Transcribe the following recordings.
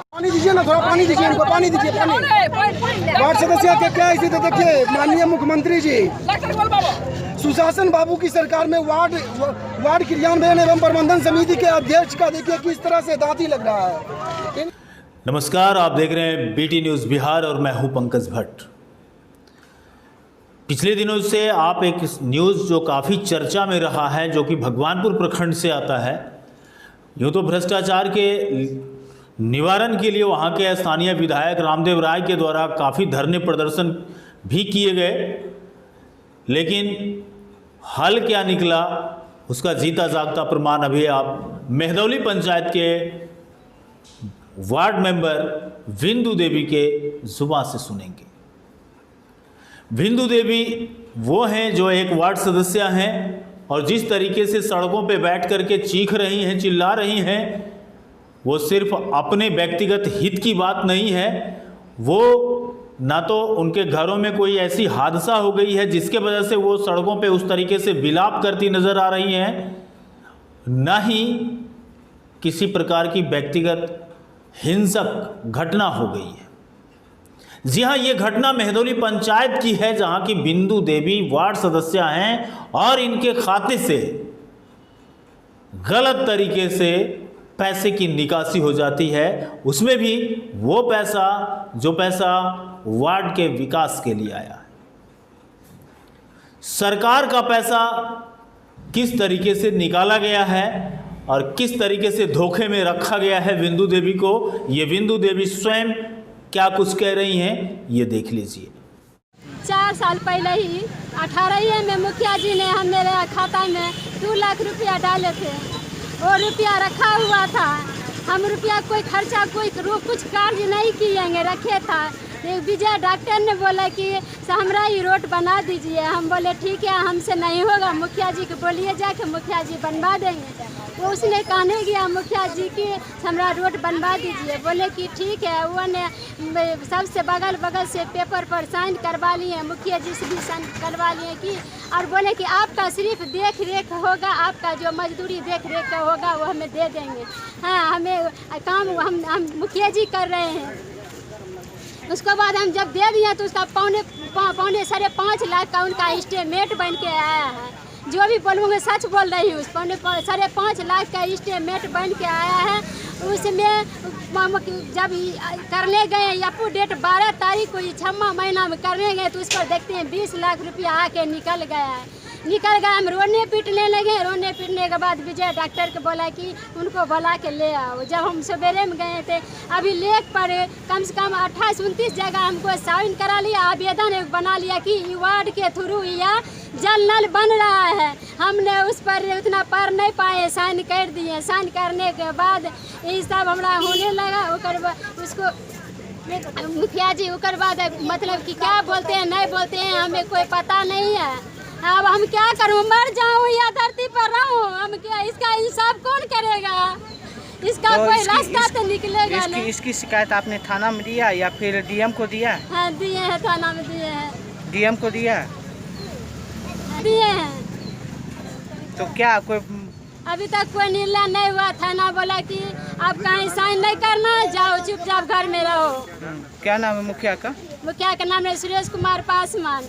पानी दीजिए ना, थोड़ा पानी दीजिए इनको, पानी दीजिए, पानी। वार्ड सदस्य के क्या स्थिति देखिए, माननीय मुख्यमंत्री जी सुशासन बाबू की सरकार में वार्ड क्रियान्वयन एवं प्रबंधन समिति के अध्यक्ष का देखिए किस तरह से दांती लग रहा है। नमस्कार, आप देख रहे हैं बीटी न्यूज़ बिहार और मैं हूं पंकज भट्ट। पिछले दिनों से आप एक न्यूज़ जो काफ़ी चर्चा में रहा है, जो कि भगवानपुर प्रखंड से आता है। यूँ तो भ्रष्टाचार के निवारण के लिए वहाँ के स्थानीय विधायक रामदेव राय के द्वारा काफ़ी धरने प्रदर्शन भी किए गए, लेकिन हल क्या निकला उसका जीता जागता प्रमाण अभी आप मेहदौली पंचायत के वार्ड मेंबर बिंदु देवी के जुबान से सुनेंगे। बिंदु देवी वो हैं जो एक वार्ड सदस्य हैं और जिस तरीके से सड़कों पे बैठ करके चीख रही हैं, चिल्ला रही हैं, वो सिर्फ अपने व्यक्तिगत हित की बात नहीं है। वो ना तो उनके घरों में कोई ऐसी हादसा हो गई है जिसके वजह से वो सड़कों पे उस तरीके से विलाप करती नज़र आ रही हैं, ना ही किसी प्रकार की व्यक्तिगत हिंसक घटना हो गई है। जी हाँ, ये घटना मेहदौली पंचायत की है, जहाँ की बिंदु देवी वार्ड सदस्य हैं और इनके खाते से गलत तरीके से पैसे की निकासी हो जाती है, उसमें भी वो पैसा जो पैसा वार्ड के विकास के लिए आया है। सरकार का पैसा किस तरीके से निकाला गया है और किस तरीके से धोखे में रखा गया है बिंदु देवी को, ये बिंदु देवी स्वयं क्या कुछ कह रही हैं, ये देख लीजिए। 4 साल पहले ही 18 में मुखिया जी ने मेरे खाता में 2 लाख रुपया डाले थे। वो रुपया रखा हुआ था, हम रुपया कोई खर्चा कोई कुछ कार्य नहीं किएंगे, रखे था। विजय डॉक्टर ने बोला कि हमरा ही रोड बना दीजिए। हम बोले ठीक है, हमसे नहीं होगा, मुखिया जी को बोलिए जाके, मुखिया जी बनवा देंगे। वो उसने कहने गया मुखिया जी की हमरा रोड बनवा दीजिए, बोले कि ठीक है। वो ने सबसे बगल से पेपर पर साइन करवा लिए, मुखिया जी से भी साइन करवा लिए कि, और बोले कि आपका सिर्फ देख रेख होगा, आपका जो मजदूरी देख रेख का होगा वो हमें दे देंगे। हाँ, हमें काम हम मुखिया जी कर रहे हैं। उसके बाद हम जब दे दिए तो उसका पौने 5.5 लाख का उनका एस्टीमेट बन के आया है। जो भी बोलूँगा सच बोल रही हूँ, 5.5 लाख का एस्टीमेट बन के आया है। उसमें जब करने गए अपू डेट 12 तारीख को 6वां महीना में करने गए तो उस पर देखते हैं 20 लाख रुपया आके निकल गया है। हम रोने पीटने लगे। रोने पीटने के बाद विजय डॉक्टर को बोला कि उनको बुला के ले आओ। जब हम सवेरे में गए थे, अभी लेख पर कम से कम 28-29 जगह हमको साइन करा लिया, आवेदन बना लिया कि वार्ड के थ्रू या जल नल बन रहा है। हमने उस पर उतना पढ़ नहीं पाए, साइन कर दिए। साइन करने के बाद ये सब हमारा होने लगा। उसको मुखिया जी उकर बाद मतलब कि क्या बोलते हैं नहीं बोलते हैं हमें कोई पता नहीं है। अब हम क्या करूं, मर जाऊं या धरती पर रहूं? हम क्या, इसका इंसाफ कौन करेगा? इसका तो कोई रास्ता तो निकलेगा नहीं। इसकी शिकायत आपने थाना में दिया या फिर डीएम को दिया? हाँ, दिए हैं, थाना में दिए हैं। डीएम को दिया? दिए हैं। तो क्या कोई अभी तक कोई निर्णय नहीं हुआ। थाना बोला कि आप कहीं साइन नहीं करना, जाओ चुपचाप घर में रहो। क्या नाम है मुखिया का? मुखिया का नाम है सुरेश कुमार पासवान।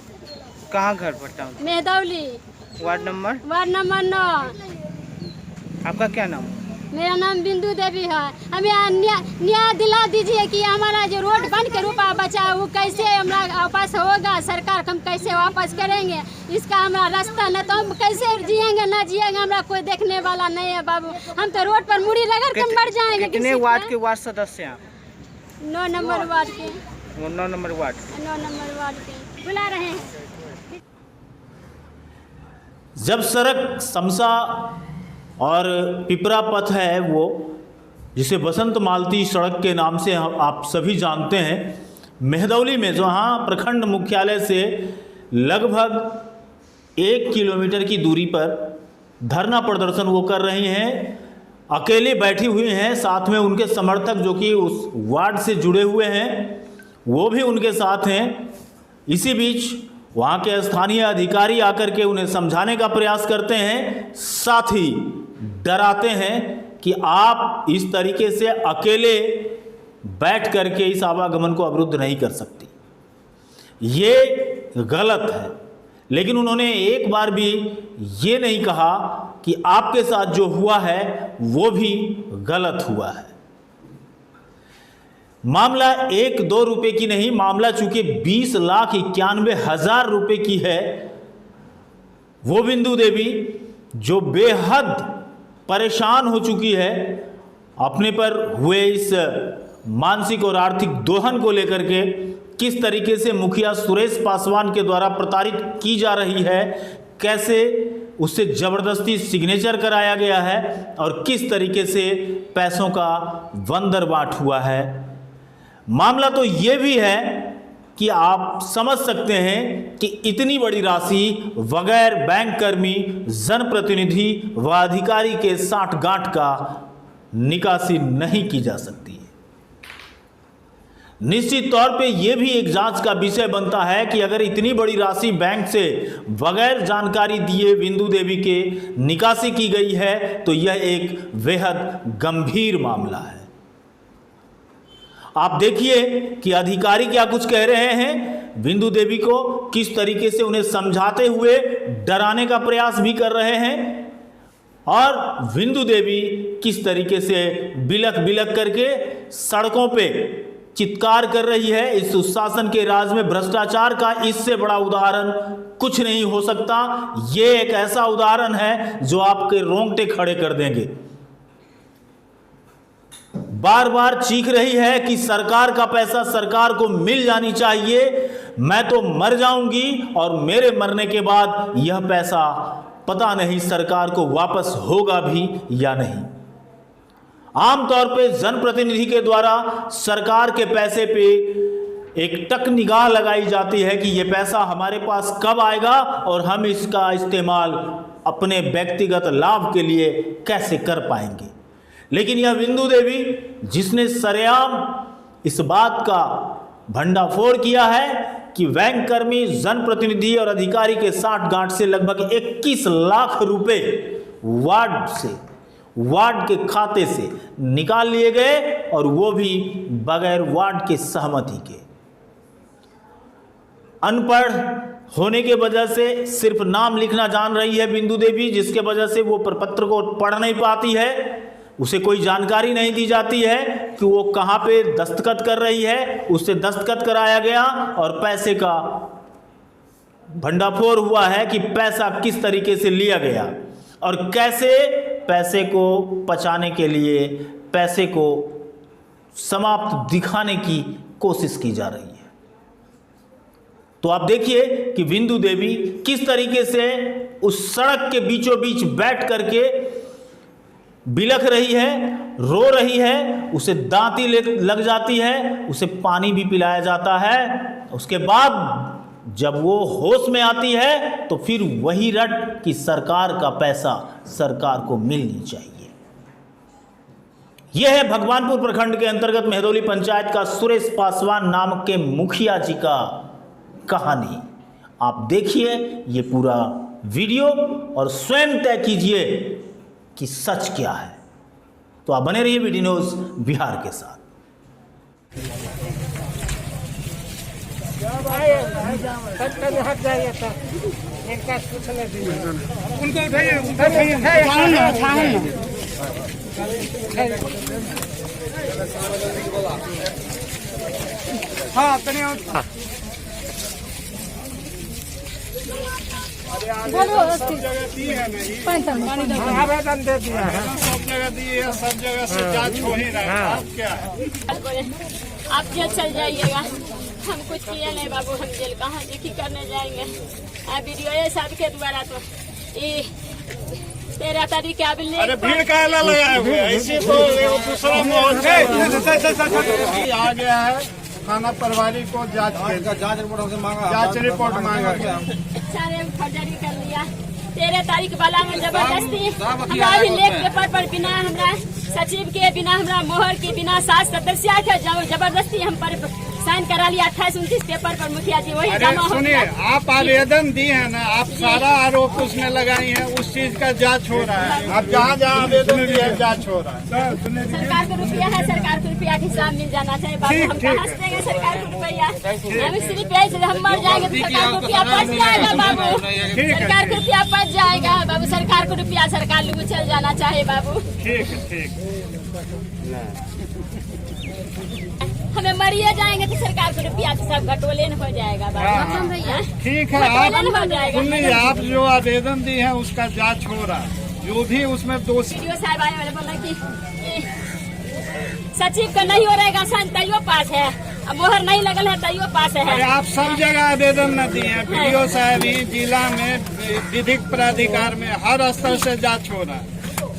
कहाँ घर पड़ता है? मेहदौली। Ward number 9। आपका क्या नाम? मेरा नाम बिंदु देवी है। हमें न्याय दिला दीजिए कि हमारा जो रोड बन के रुपया बचा वो कैसे हमारा वापस होगा, सरकार हम कैसे वापस करेंगे, इसका हमारा रास्ता न तो हम कैसे जिएंगे ना जिएंगे, हमारा कोई देखने वाला नहीं है बाबू। हम तो रोड पर मुड़ी रगड़ के मर जाएंगे। कितने वार्ड के वार्ड सदस्य हैं? 9 नंबर वार्ड के। 9 नंबर वार्ड। 9 नंबर वार्ड के बुला रहे हैं। जब सड़क समसा और पिपरा पथ है, वो जिसे बसंत मालती सड़क के नाम से आप सभी जानते हैं, मेहदौली में जहाँ प्रखंड मुख्यालय से लगभग 1 किलोमीटर की दूरी पर धरना प्रदर्शन वो कर रही हैं। अकेले बैठी हुई हैं, साथ में उनके समर्थक जो कि उस वार्ड से जुड़े हुए हैं वो भी उनके साथ हैं। इसी बीच वहाँ के स्थानीय अधिकारी आकर के उन्हें समझाने का प्रयास करते हैं, साथ ही डराते हैं कि आप इस तरीके से अकेले बैठ करके इस आवागमन को अवरुद्ध नहीं कर सकती, ये गलत है। लेकिन उन्होंने एक बार भी ये नहीं कहा कि आपके साथ जो हुआ है वो भी गलत हुआ है। मामला 1-2 रुपए की नहीं, मामला चूंकि 20,91,000 रुपए की है। वो बिंदु देवी जो बेहद परेशान हो चुकी है अपने पर हुए इस मानसिक और आर्थिक दोहन को लेकर के, किस तरीके से मुखिया सुरेश पासवान के द्वारा प्रताड़ित की जा रही है, कैसे उससे ज़बरदस्ती सिग्नेचर कराया गया है और किस तरीके से पैसों का वंदरबाट हुआ है। मामला तो ये भी है कि आप समझ सकते हैं कि इतनी बड़ी राशि बगैर बैंक कर्मी, जनप्रतिनिधि व अधिकारी के साठगांठ का निकासी नहीं की जा सकती है। निश्चित तौर पे यह भी एक जांच का विषय बनता है कि अगर इतनी बड़ी राशि बैंक से बगैर जानकारी दिए बिंदु देवी के निकासी की गई है तो यह एक बेहद गंभीर मामला है। आप देखिए कि अधिकारी क्या कुछ कह रहे हैं, बिंदु देवी को किस तरीके से उन्हें समझाते हुए डराने का प्रयास भी कर रहे हैं और बिंदु देवी किस तरीके से बिलख बिलख करके सड़कों पे चित्कार कर रही है। इस सुशासन के राज में भ्रष्टाचार का इससे बड़ा उदाहरण कुछ नहीं हो सकता। ये एक ऐसा उदाहरण है जो आपके रोंगटे खड़े कर देंगे। बार बार चीख रही है कि सरकार का पैसा सरकार को मिल जानी चाहिए, मैं तो मर जाऊंगी और मेरे मरने के बाद यह पैसा पता नहीं सरकार को वापस होगा भी या नहीं। आमतौर पे जनप्रतिनिधि के द्वारा सरकार के पैसे पे एक टक निगाह लगाई जाती है कि यह पैसा हमारे पास कब आएगा और हम इसका इस्तेमाल अपने व्यक्तिगत लाभ के लिए कैसे कर पाएंगे। लेकिन यह बिंदु देवी जिसने सरेआम इस बात का भंडाफोड़ किया है कि बैंक कर्मी, जनप्रतिनिधि और अधिकारी के साठगांठ से लगभग 21 लाख रुपए वार्ड के खाते से निकाल लिए गए और वो भी बगैर वार्ड के सहमति के। अनपढ़ होने के वजह से सिर्फ नाम लिखना जान रही है बिंदु देवी, जिसके वजह से वो प्रपत्र को पढ़ नहीं पाती है। उसे कोई जानकारी नहीं दी जाती है कि वो कहाँ पे दस्तखत कर रही है। उससे दस्तखत कराया गया और पैसे का भंडाफोड़ हुआ है कि पैसा किस तरीके से लिया गया और कैसे पैसे को पचाने के लिए पैसे को समाप्त दिखाने की कोशिश की जा रही है। तो आप देखिए कि बिंदु देवी किस तरीके से उस सड़क के बीचों बीच बैठ करके बिलख रही है, रो रही है, उसे दांती लग जाती है, उसे पानी भी पिलाया जाता है। उसके बाद जब वो होश में आती है तो फिर वही रट कि सरकार का पैसा सरकार को मिलनी चाहिए। यह है भगवानपुर प्रखंड के अंतर्गत मेहदौली पंचायत का सुरेश पासवान नामक के मुखिया जी का कहानी। आप देखिए ये पूरा वीडियो और स्वयं तय कीजिए कि सच क्या है। तो आप बने रहिए वीडी न्यूज़ बिहार के साथ। हट जाइए तो इनका पूछने दीजिए, उनको उठाइए, हाँ आवेदन दे दिया है, सब जगह दिए, सब जगह से जांच हो ही रहा है। क्या आप जेल चल जाइएगा, हम कुछ किए नहीं बाबू, हम जेल कहाँ देखी करने जाएंगे। वीडियो ये सब के द्वारा तो 13 तारीख के अभी अरे भीड़ का लगाए हुए ऐसे तो दूसरा माहौल आ गया है। थाना प्रभारी को जांच रिपोर्ट मांगा गया, सारे फर्जरी कर लिया। 13 तारीख वाला में जबरदस्ती हमरा अभी लेख पेपर पर बिना हमरा सचिव के, बिना हमरा मोहर के, बिना 7 सदस्य के जबरदस्ती हम पर साइन करा लिया 28-29 पेपर पर मुखिया जी वही अरे जमा हो सुनिए, गया। आप आवेदन दिए हैं ना, आप सारा आरोप उसमें लगाई हैं, उस चीज का जांच हो रहा है। आप जहाँ जहाँ आवेदन दिए हैं जांच हो रहा है। सरकार को रुपया है, सरकार को रुपया के हिसाब मिल जाना चाहिए बाबू। हम कहाँ से देंगे सरकार को रुपया? हम सिर्फ यही से हम मर जाएंगे तो सरकार को रुपया बच जाएगा बाबू। सरकार को रुपया बच जाएगा बाबू। सरकार को रुपया सरकार लोग चल जाना चाहिए बाबू। ठीक। हमें मरिए जाएंगे तो सरकार को रुपया सब घटोले न हो जाएगा बाबू। ठीक है, आप सुनिए, आप जो आवेदन दी है उसका जांच हो रहा है। जो भी उसमें दोषी वीडियो साहब आने वाले बोला कि सचिव का नहीं हो रहेगा साइन तैयो पास है, अब मोहर नहीं लगल है तैयो पास है। अरे आप सब जगह आवेदन न दिए हैं। वीडियो साहब ही जिला में, विधिक प्राधिकार में हर स्तर से जांच हो रहा है,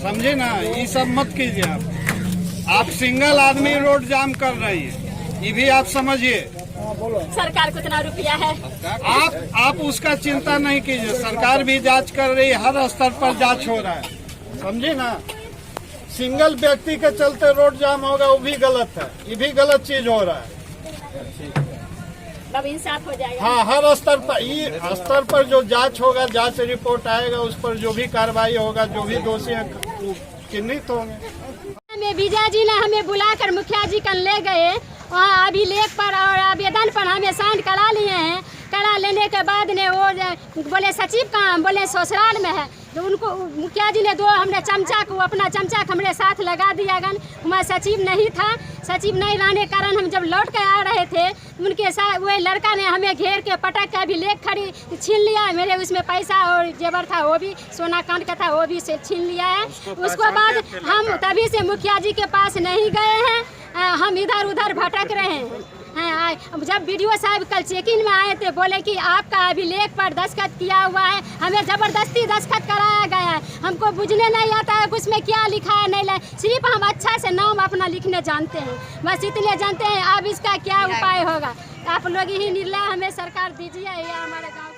समझे ना? ये सब मत कीजिए। आप सिंगल आदमी रोड जाम कर रही है, ये भी आप समझिए। सरकार को इतना रुपया है, आप उसका चिंता नहीं कीजिए। सरकार भी जांच कर रही है, हर स्तर पर जांच हो रहा है, समझे ना? सिंगल व्यक्ति के चलते रोड जाम होगा वो भी गलत है, ये भी गलत चीज हो रहा है। अब इंसाफ हो जाएगा। हाँ, हर स्तर पर, ये स्तर पर जो जांच होगा, जांच रिपोर्ट आएगा, उस पर जो भी कार्रवाई होगा, जो भी दोषी हैं चिन्हित होंगे। विजय जी ने हमें बुलाकर मुखिया जी कल ले गए, वहाँ अभिलेख पर और आवेदन पर हमें साइन करा लिए हैं। करा लेने के बाद ने वो बोले सचिव कहाँ, बोले ससुराल में है। तो उनको मुखिया जी ने हमने चमचा को, अपना चमचा को हमरे साथ लगा दिया गन। वहाँ सचिव नहीं था, सचिव नहीं रहने के कारण हम जब लौट के आ रहे थे उनके साथ वही लड़का ने हमें घेर के पटक के अभिलेख खड़ी छीन लिया। मेरे उसमें पैसा और जेवर था, वो भी सोना कांड का था, वो भी से छीन लिया है। उसके बाद हम तभी से मुखिया जी के पास नहीं गए हैं, हम इधर उधर भटक रहे हैं। जब वीडियो साहब कल चेकिंग में आए थे, बोले कि आपका अभिलेख पर दस्तखत किया हुआ है, हमें जबरदस्ती दस्तखत कराया गया है। हमको बुझने नहीं आता है उसमें क्या लिखा है नहीं, सिर्फ हम अच्छा से नाम अपना लिखने जानते हैं, बस इतने जानते हैं। अब इसका क्या उपाय होगा? आप लोग ही निर्णय हमें सरकार दीजिए या हमारे गाँव